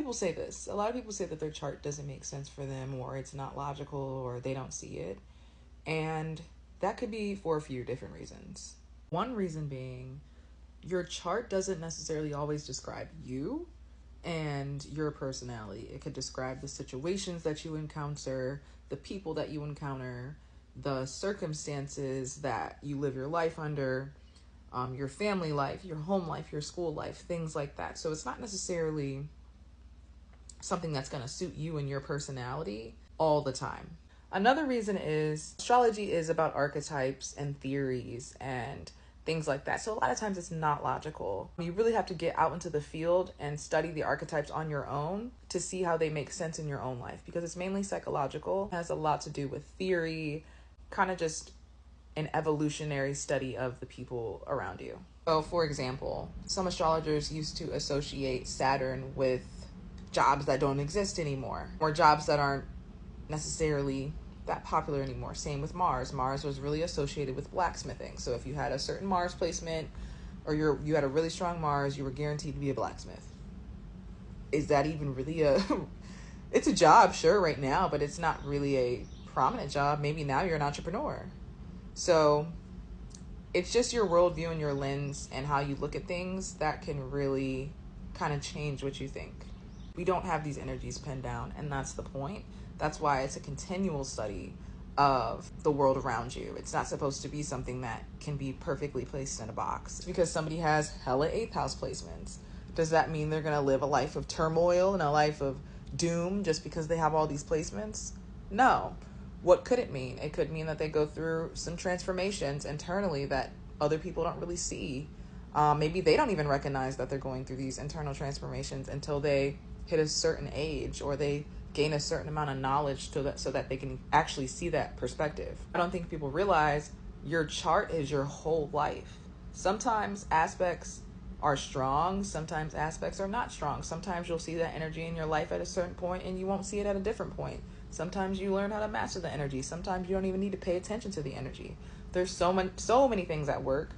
people say this. A lot of people say that their chart doesn't make sense for them, or it's not logical, or they don't see it. And that could be for a few different reasons. One reason being, your chart doesn't necessarily always describe you and your personality. It could describe the situations that you encounter, the people that you encounter, the circumstances that you live your life under, your family life, your home life, your school life, things like that. So it's not necessarily something that's going to suit you and your personality all the time. Another reason is astrology is about archetypes and theories and things like that. So a lot of times it's not logical. You really have to get out into the field and study the archetypes on your own to see how they make sense in your own life, because it's mainly psychological. It has a lot to do with theory, kind of just an evolutionary study of the people around you. So for example, some astrologers used to associate Saturn with jobs that don't exist anymore, or jobs that aren't necessarily that popular anymore. Same with Mars. Mars was really associated with blacksmithing. So if you had a certain Mars placement, or you had a really strong Mars, you were guaranteed to be a blacksmith. Is that even really it's a job, sure, right now, but it's not really a prominent job. Maybe now you're an entrepreneur. So it's just your worldview and your lens and how you look at things that can really kind of change what you think. We don't have these energies pinned down, and that's the point. That's why it's a continual study of the world around you. It's not supposed to be something that can be perfectly placed in a box. Because somebody has hella 8th house placements, does that mean they're going to live a life of turmoil and a life of doom just because they have all these placements? No. What could it mean? It could mean that they go through some transformations internally that other people don't really see. Maybe they don't even recognize that they're going through these internal transformations until they hit a certain age, or they gain a certain amount of knowledge so that they can actually see that perspective. I don't think people realize your chart is your whole life. Sometimes aspects are strong, sometimes aspects are not strong. Sometimes you'll see that energy in your life at a certain point and you won't see it at a different point. Sometimes you learn how to master the energy. Sometimes you don't even need to pay attention to the energy. There's so many things at work